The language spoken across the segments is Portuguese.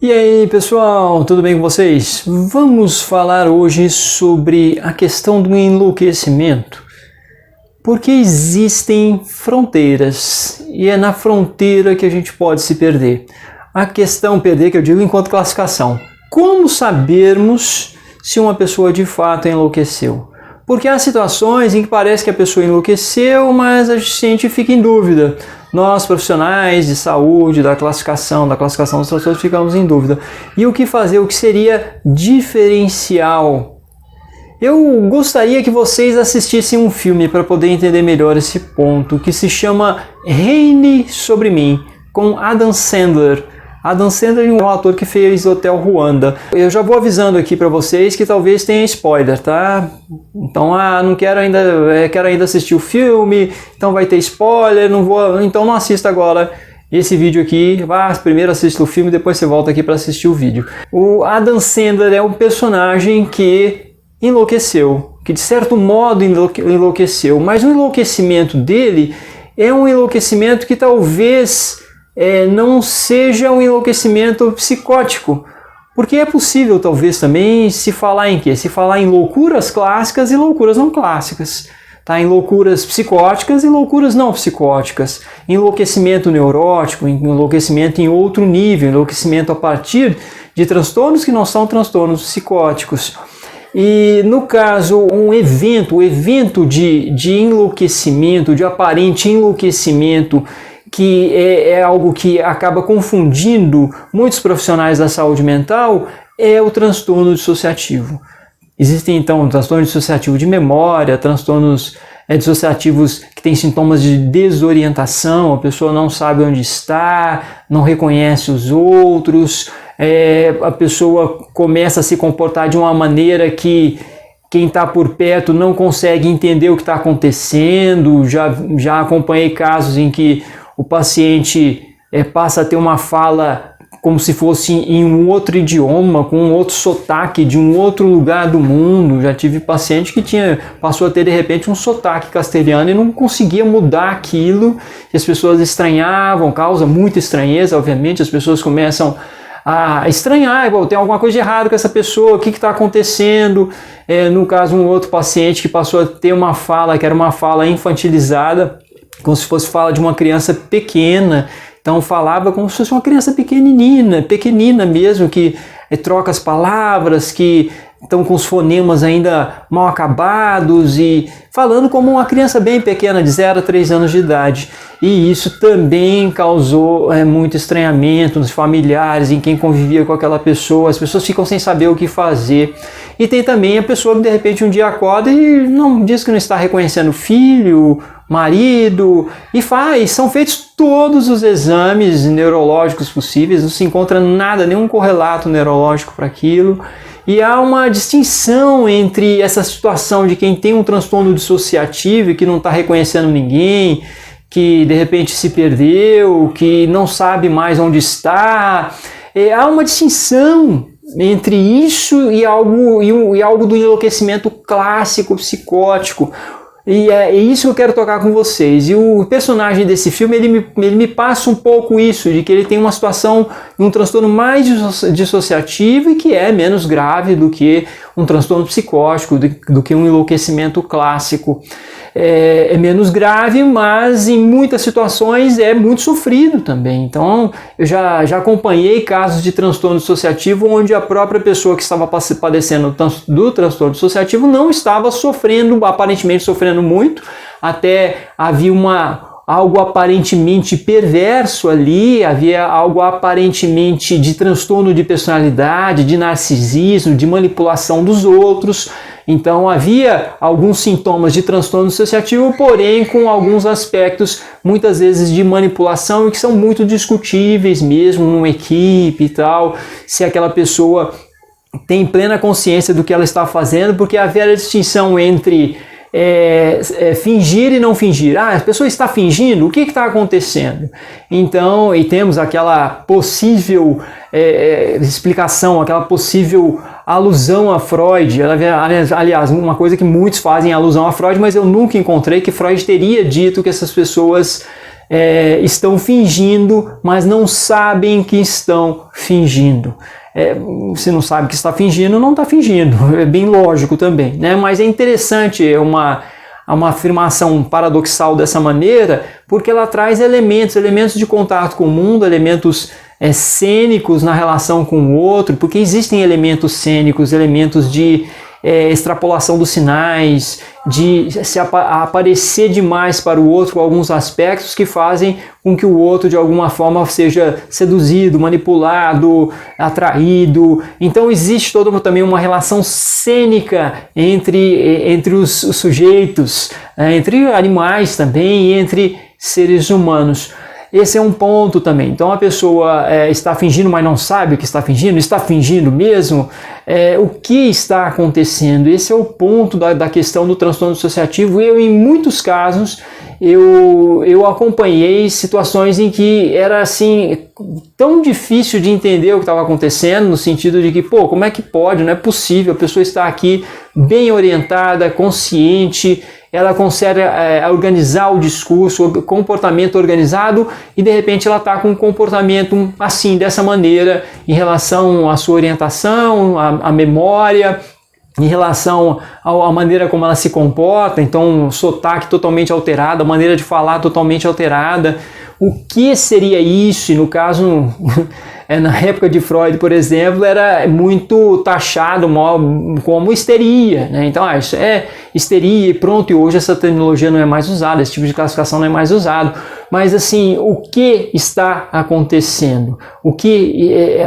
E aí pessoal, tudo bem com vocês? Vamos falar hoje sobre a questão do enlouquecimento. Porque existem fronteiras e é na fronteira que a gente pode se perder. A questão perder que eu digo enquanto classificação. Como sabermos se uma pessoa de fato enlouqueceu? Porque há situações em que parece que a pessoa enlouqueceu, mas a gente fica em dúvida. Nós, profissionais de saúde, da classificação dos transtornos, ficamos em dúvida. E o que fazer? O que seria diferencial? Eu gostaria que vocês assistissem um filme para poder entender melhor esse ponto, que se chama Reine Sobre Mim, com Adam Sandler. Adam Sandler é um ator que fez Hotel Ruanda. Eu já vou avisando aqui para vocês que talvez tenha spoiler, tá? Então, não quero ainda assistir o filme, então vai ter spoiler, então não assista agora esse vídeo aqui. Primeiro assista o filme, depois você volta aqui para assistir o vídeo. O Adam Sandler é um personagem que enlouqueceu, que de certo modo enlouqueceu, mas o enlouquecimento dele é um enlouquecimento que talvez não seja um enlouquecimento psicótico, porque é possível talvez também se falar em quê? Se falar em loucuras clássicas e loucuras não clássicas, tá? Em loucuras psicóticas e loucuras não psicóticas, enlouquecimento neurótico, enlouquecimento em outro nível, enlouquecimento a partir de transtornos que não são transtornos psicóticos. E no caso, o evento de enlouquecimento, de aparente enlouquecimento, que é algo que acaba confundindo muitos profissionais da saúde mental, é o transtorno dissociativo. Existem então transtornos dissociativos de memória, transtornos dissociativos que têm sintomas de desorientação, a pessoa não sabe onde está, não reconhece os outros, a pessoa começa a se comportar de uma maneira que quem está por perto não consegue entender o que está acontecendo. Já acompanhei casos em que o paciente passa a ter uma fala como se fosse em um outro idioma, com um outro sotaque de um outro lugar do mundo. Já tive paciente que passou a ter de repente um sotaque castelhano e não conseguia mudar aquilo. E as pessoas estranhavam, causa muita estranheza, obviamente. As pessoas começam a estranhar, tem alguma coisa de errado com essa pessoa, o que está acontecendo? No caso, um outro paciente que passou a ter uma fala que era uma fala infantilizada, como se fosse fala de uma criança pequena. Então falava como se fosse uma criança pequenina mesmo, que troca as palavras, que estão com os fonemas ainda mal acabados e falando como uma criança bem pequena, de 0 a 3 anos de idade. E isso também causou muito estranhamento nos familiares, em quem convivia com aquela pessoa. As pessoas ficam sem saber o que fazer. E tem também a pessoa que de repente um dia acorda e diz que não está reconhecendo o filho, marido, são feitos todos os exames neurológicos possíveis, não se encontra nada, nenhum correlato neurológico para aquilo. E há uma distinção entre essa situação de quem tem um transtorno dissociativo e que não está reconhecendo ninguém, que de repente se perdeu, que não sabe mais onde está. Há uma distinção entre isso e algo do enlouquecimento clássico, psicótico. E é isso que eu quero tocar com vocês. E o personagem desse filme, ele me passa um pouco isso, de que ele tem uma situação, um transtorno mais dissociativo e que é menos grave do que um transtorno psicótico, do que um enlouquecimento clássico. É menos grave, mas em muitas situações é muito sofrido também. Então, eu já acompanhei casos de transtorno dissociativo onde a própria pessoa que estava padecendo do transtorno dissociativo não estava aparentemente sofrendo muito, até havia algo aparentemente perverso ali, havia algo aparentemente de transtorno de personalidade, de narcisismo, de manipulação dos outros. Então havia alguns sintomas de transtorno dissociativo, porém com alguns aspectos muitas vezes de manipulação e que são muito discutíveis mesmo numa equipe e tal, se aquela pessoa tem plena consciência do que ela está fazendo, porque havia a distinção entre fingir e não fingir. A pessoa está fingindo, o que está acontecendo? Então, e temos aquela possível explicação, aquela possível alusão a Freud. Aliás, uma coisa que muitos fazem alusão a Freud, mas eu nunca encontrei que Freud teria dito que essas pessoas estão fingindo, mas não sabem que estão fingindo. Se não sabe que está fingindo, não está fingindo. É bem lógico também, né? Mas é interessante, uma afirmação paradoxal dessa maneira, porque ela traz elementos de contato com o mundo, elementos cênicos na relação com o outro, porque existem elementos cênicos, elementos de extrapolação dos sinais, de se aparecer demais para o outro com alguns aspectos que fazem com que o outro de alguma forma seja seduzido, manipulado, atraído. Então existe toda também uma relação cênica entre os sujeitos, entre animais também e entre seres humanos. Esse é um ponto também. Então a pessoa está fingindo, mas não sabe o que está fingindo mesmo. O que está acontecendo? Esse é o ponto da questão do transtorno dissociativo. Em muitos casos, eu acompanhei situações em que era assim tão difícil de entender o que estava acontecendo, no sentido de que, como é que pode? Não é possível, a pessoa está aqui bem orientada, consciente, ela consegue organizar o discurso, o comportamento organizado, e de repente ela está com um comportamento assim, dessa maneira, em relação à sua orientação, à memória, em relação à maneira como ela se comporta. Então o sotaque totalmente alterado, a maneira de falar totalmente alterada. O que seria isso? E no caso, na época de Freud, por exemplo, era muito taxado como histeria, né? Então, isso é histeria e pronto, e hoje essa terminologia não é mais usada, esse tipo de classificação não é mais usado. Mas assim, o que está acontecendo? O que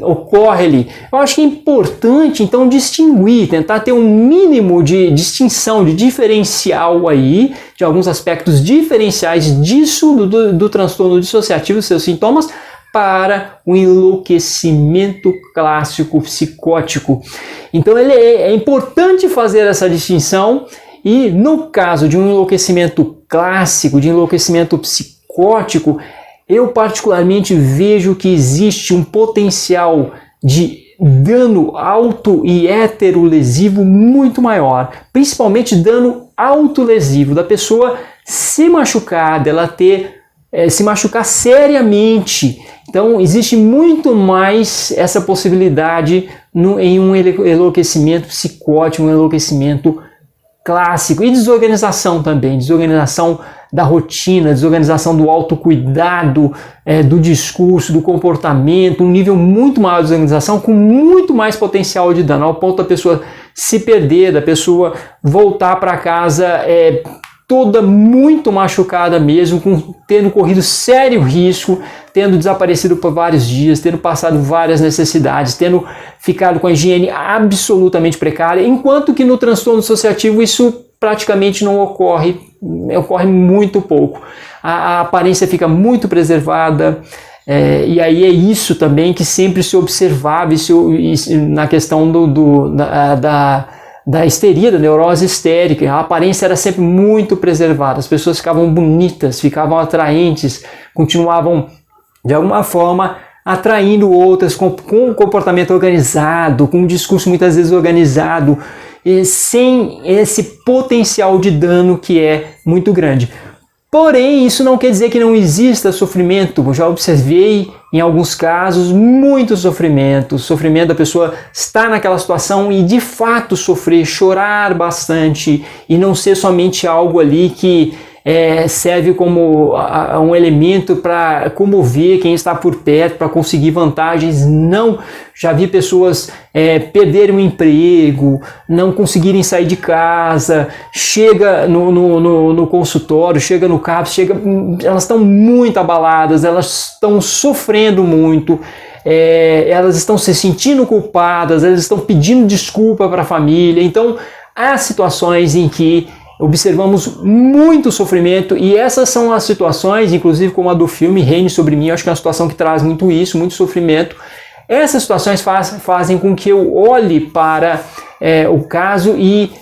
ocorre ali? Eu acho que é importante, então, distinguir, tentar ter um mínimo de distinção, de diferencial aí, de alguns aspectos diferenciais disso, do transtorno dissociativo, seus sintomas, para o enlouquecimento clássico psicótico. Então é importante fazer essa distinção, e no caso de um enlouquecimento clássico, de enlouquecimento psicótico, eu particularmente vejo que existe um potencial de dano auto e heterolesivo muito maior, principalmente dano autolesivo, da pessoa se machucar, dela se machucar seriamente. Então existe muito mais essa possibilidade em um enlouquecimento psicótico, um enlouquecimento clássico. E desorganização também, desorganização da rotina, desorganização do autocuidado, do discurso, do comportamento, um nível muito maior de desorganização, com muito mais potencial de dano, ao ponto da pessoa se perder, da pessoa voltar para casa toda muito machucada mesmo, tendo corrido sério risco, tendo desaparecido por vários dias, tendo passado várias necessidades, tendo ficado com a higiene absolutamente precária, enquanto que no transtorno dissociativo isso praticamente não ocorre muito pouco. A aparência fica muito preservada, e aí é isso também que sempre se observava na questão da histeria, da neurose histérica. A aparência era sempre muito preservada, as pessoas ficavam bonitas, ficavam atraentes, continuavam de alguma forma atraindo outras com um comportamento organizado, com um discurso muitas vezes organizado, sem esse potencial de dano que é muito grande. Porém, isso não quer dizer que não exista sofrimento. Eu já observei, em alguns casos, muito sofrimento. O sofrimento da pessoa estar naquela situação e, de fato, sofrer, chorar bastante, e não ser somente algo ali que serve como um elemento para comover quem está por perto, para conseguir vantagens. Não, já vi pessoas perderem o emprego, não conseguirem sair de casa, chega no consultório, chega no CAPS, elas estão muito abaladas, elas estão sofrendo muito, elas estão se sentindo culpadas, elas estão pedindo desculpa para a família. Então há situações em que observamos muito sofrimento, e essas são as situações, inclusive como a do filme Reine Sobre Mim, eu acho que é uma situação que traz muito isso, muito sofrimento. Essas situações fazem com que eu olhe para o caso e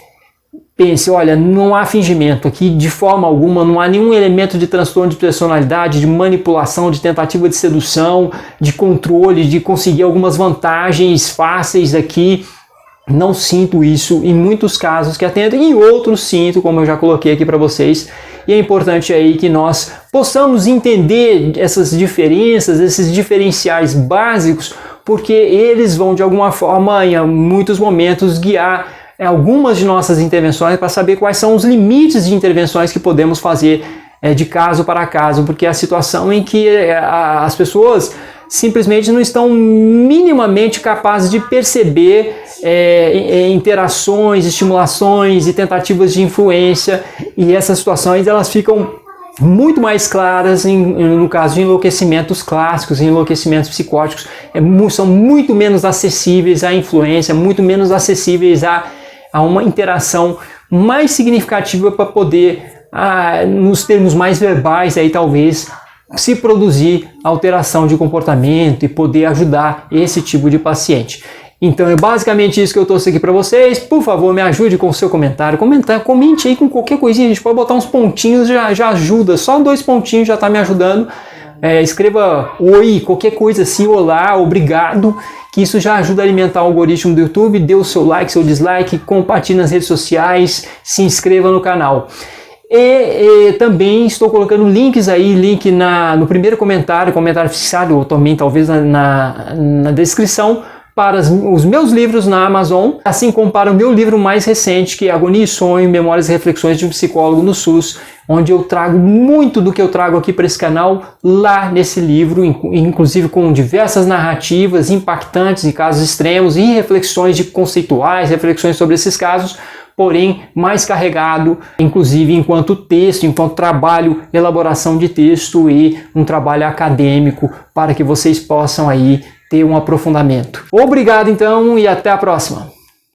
pense, olha, não há fingimento aqui de forma alguma, não há nenhum elemento de transtorno de personalidade, de manipulação, de tentativa de sedução, de controle, de conseguir algumas vantagens fáceis aqui. Não sinto isso em muitos casos que atendo, e outros sinto, como eu já coloquei aqui para vocês, e é importante aí que nós possamos entender essas diferenças, esses diferenciais básicos, porque eles vão de alguma forma, em muitos momentos, guiar algumas de nossas intervenções para saber quais são os limites de intervenções que podemos fazer de caso para caso, porque é a situação em que as pessoas simplesmente não estão minimamente capazes de perceber interações, estimulações e tentativas de influência, e essas situações elas ficam muito mais claras no caso de enlouquecimentos clássicos, enlouquecimentos psicóticos, são muito menos acessíveis à influência, muito menos acessíveis a uma interação mais significativa para poder, nos termos mais verbais, aí talvez, se produzir alteração de comportamento e poder ajudar esse tipo de paciente. Então é basicamente isso que eu trouxe aqui para vocês. Por favor, me ajude com o seu comentário. Comente aí com qualquer coisinha, a gente pode botar uns pontinhos, já ajuda. Só 2 pontinhos já está me ajudando. Escreva oi, qualquer coisa assim, olá, obrigado, que isso já ajuda a alimentar o algoritmo do YouTube. Dê o seu like, seu dislike, compartilhe nas redes sociais, se inscreva no canal. E também estou colocando links aí, link no primeiro comentário fixado, ou também talvez na descrição, para os meus livros na Amazon, assim como para o meu livro mais recente, que é Agonia e Sonho, Memórias e Reflexões de um Psicólogo no SUS, onde eu trago muito do que eu trago aqui para esse canal lá nesse livro, inclusive com diversas narrativas impactantes em casos extremos e reflexões conceituais, reflexões sobre esses casos, porém mais carregado, inclusive enquanto texto, enquanto trabalho, elaboração de texto e um trabalho acadêmico para que vocês possam aí ter um aprofundamento. Obrigado então e até a próxima!